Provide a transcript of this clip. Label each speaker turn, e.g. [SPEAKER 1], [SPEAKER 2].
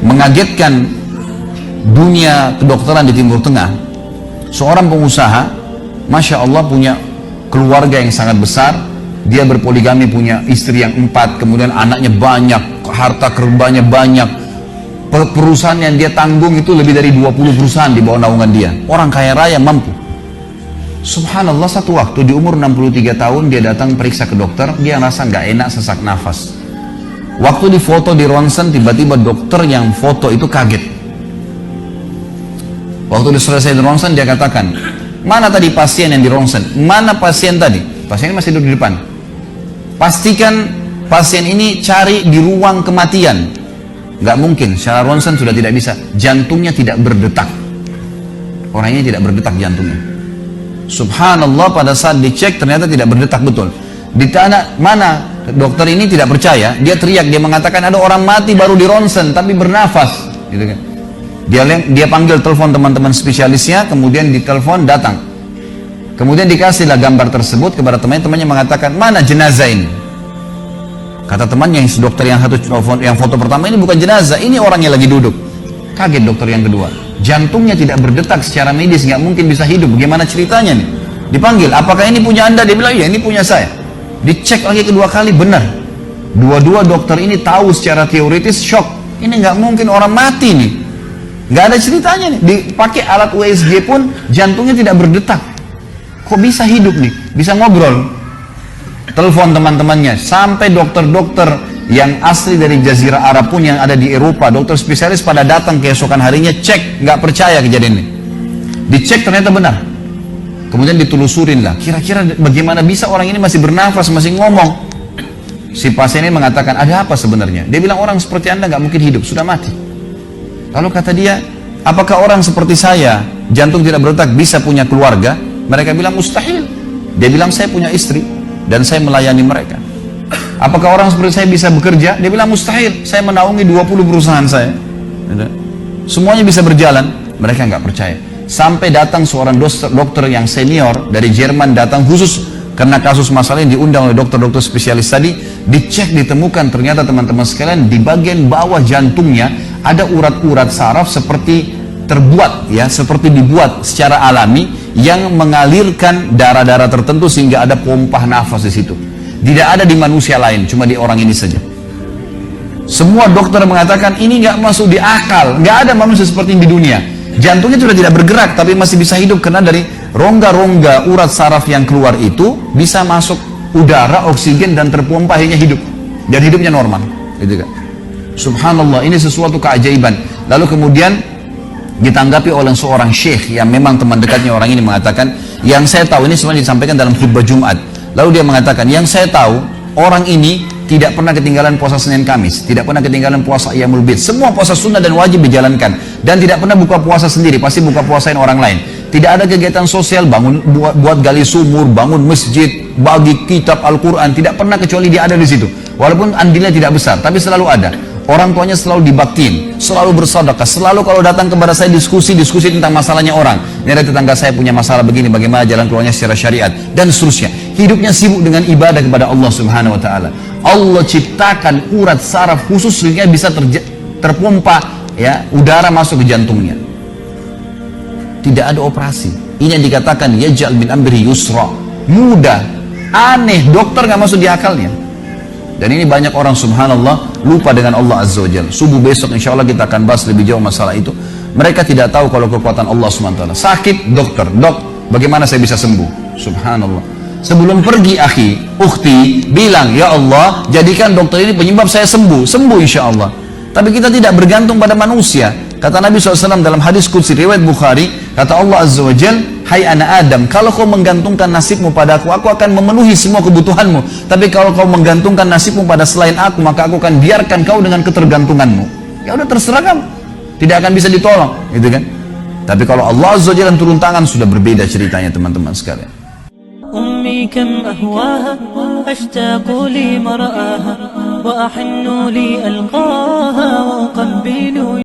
[SPEAKER 1] mengagetkan dunia kedokteran di Timur Tengah. Seorang pengusaha, Masya Allah, punya keluarga yang sangat besar. Dia berpoligami, punya istri yang 4, kemudian anaknya banyak, harta kerbanya banyak. Perusahaan yang dia tanggung itu lebih dari 20 perusahaan di bawah naungan dia. Orang kaya raya, mampu. Subhanallah, satu waktu di umur 63 tahun dia datang periksa ke dokter. Dia rasa nggak enak, sesak nafas. Waktu difoto di ronsen, tiba-tiba dokter yang foto itu kaget. Waktu selesai di ronsen, dia katakan, mana tadi pasien yang di ronsen? Mana pasien tadi? Pasien ini masih duduk di depan. Pastikan pasien ini cari di ruang kematian. Nggak mungkin, secara ronsen sudah tidak bisa. Jantungnya tidak berdetak. Orangnya tidak berdetak jantungnya. Subhanallah, pada saat dicek ternyata tidak berdetak betul. Ditanya, mana? Dokter ini tidak percaya. Dia teriak, dia mengatakan ada orang mati baru di ronsen tapi bernafas, gitu kan. Dia panggil telepon teman-teman spesialisnya, kemudian ditelepon, datang. Kemudian dikasihlah gambar tersebut kepada temannya mengatakan, mana jenazah ini? Kata temannya, yang dokter yang foto pertama, ini bukan jenazah, ini orang yang lagi duduk. Kaget dokter yang kedua, jantungnya tidak berdetak secara medis, nggak mungkin bisa hidup. Bagaimana ceritanya nih? Dipanggil, apakah ini punya Anda? Dia bilang, iya ini punya saya. Dicek lagi kedua kali, benar. Dua-dua dokter ini tahu secara teoritis, shock. Ini nggak mungkin orang mati nih. Nggak ada ceritanya nih. Dipakai alat USG pun jantungnya tidak berdetak. Kok bisa hidup nih? Bisa ngobrol. Telepon teman-temannya. Sampai dokter-dokter yang asli dari Jazirah Arab pun yang ada di Eropa, dokter spesialis pada datang keesokan harinya, cek, nggak percaya kejadian ini. Dicek ternyata benar. Kemudian ditelusurin lah, kira-kira bagaimana bisa orang ini masih bernafas, masih ngomong. Si pasien ini mengatakan, ada apa sebenarnya? Dia bilang, orang seperti Anda nggak mungkin hidup, sudah mati. Lalu kata dia, apakah orang seperti saya, jantung tidak berdetak, bisa punya keluarga? Mereka bilang, mustahil. Dia bilang, saya punya istri, dan saya melayani mereka. Apakah orang seperti saya bisa bekerja? Dia bilang, mustahil. Saya menaungi 20 perusahaan saya. Semuanya bisa berjalan. Mereka nggak percaya. Sampai datang seorang dokter yang senior dari Jerman, datang khusus karena kasus masalah ini, diundang oleh dokter-dokter spesialis tadi. Dicek, ditemukan ternyata teman-teman sekalian, di bagian bawah jantungnya ada urat-urat saraf seperti terbuat, ya, seperti dibuat secara alami yang mengalirkan darah-darah tertentu sehingga ada pompa nafas di situ. Tidak ada di manusia lain, cuma di orang ini saja. Semua dokter mengatakan ini nggak masuk di akal, nggak ada manusia seperti ini di dunia. Jantungnya sudah tidak bergerak tapi masih bisa hidup karena dari rongga-rongga urat saraf yang keluar itu bisa masuk udara, oksigen, dan terpompa, akhirnya hidup dan hidupnya normal, gitu kan. Subhanallah, ini sesuatu keajaiban. Lalu kemudian ditanggapi oleh seorang syekh yang memang teman dekatnya orang ini, mengatakan, yang saya tahu, ini sebenarnya disampaikan dalam khutbah Jumat. Lalu dia mengatakan, yang saya tahu, orang ini tidak pernah ketinggalan puasa Senin Kamis, tidak pernah ketinggalan puasa Ayyamul Bid. Semua puasa sunnah dan wajib dijalankan, dan tidak pernah buka puasa sendiri, pasti buka puasain orang lain. Tidak ada kegiatan sosial, buat gali sumur, bangun masjid, bagi kitab Al-Quran, tidak pernah kecuali dia ada di situ. Walaupun andilnya tidak besar, tapi selalu ada. Orang tuanya selalu dibaktiin, selalu bersedekah, selalu kalau datang kepada saya diskusi tentang masalahnya orang. Ini ada tetangga saya punya masalah begini, bagaimana jalan keluarnya secara syariat, dan seterusnya. Hidupnya sibuk dengan ibadah kepada Allah Subhanahu Wa Taala. Allah ciptakan urat saraf khusus sehingga bisa terpompa, ya, udara masuk ke jantungnya. Tidak ada operasi. Ini yang dikatakan yaj'al min amri yusra, mudah, aneh, dokter nggak masuk di akalnya. Dan ini banyak orang, subhanallah, lupa dengan Allah Azza wa Jalla. Subuh besok insya Allah kita akan bahas lebih jauh masalah itu. Mereka tidak tahu kalau kekuatan Allah SWT. Sakit, dokter, dok, bagaimana saya bisa sembuh? Subhanallah. Sebelum pergi, akhi, ukhti, bilang, ya Allah, jadikan dokter ini penyebab saya sembuh. Sembuh insya Allah. Tapi kita tidak bergantung pada manusia. Kata Nabi SAW dalam hadis qudsi riwayat Bukhari, kata Allah Azza wa Jalla, hai anak Adam, kalau kau menggantungkan nasibmu pada aku akan memenuhi semua kebutuhanmu. Tapi kalau kau menggantungkan nasibmu pada selain aku, maka aku akan biarkan kau dengan ketergantunganmu. Ya udah, terserah kamu, tidak akan bisa ditolong, gitu kan. Tapi kalau Allah Azza wa Jalla turun tangan, sudah berbeda ceritanya, teman-teman sekalian.
[SPEAKER 2] أمي كم أهواها أشتاق لمرآها وأحن لي ألقاها وأقبل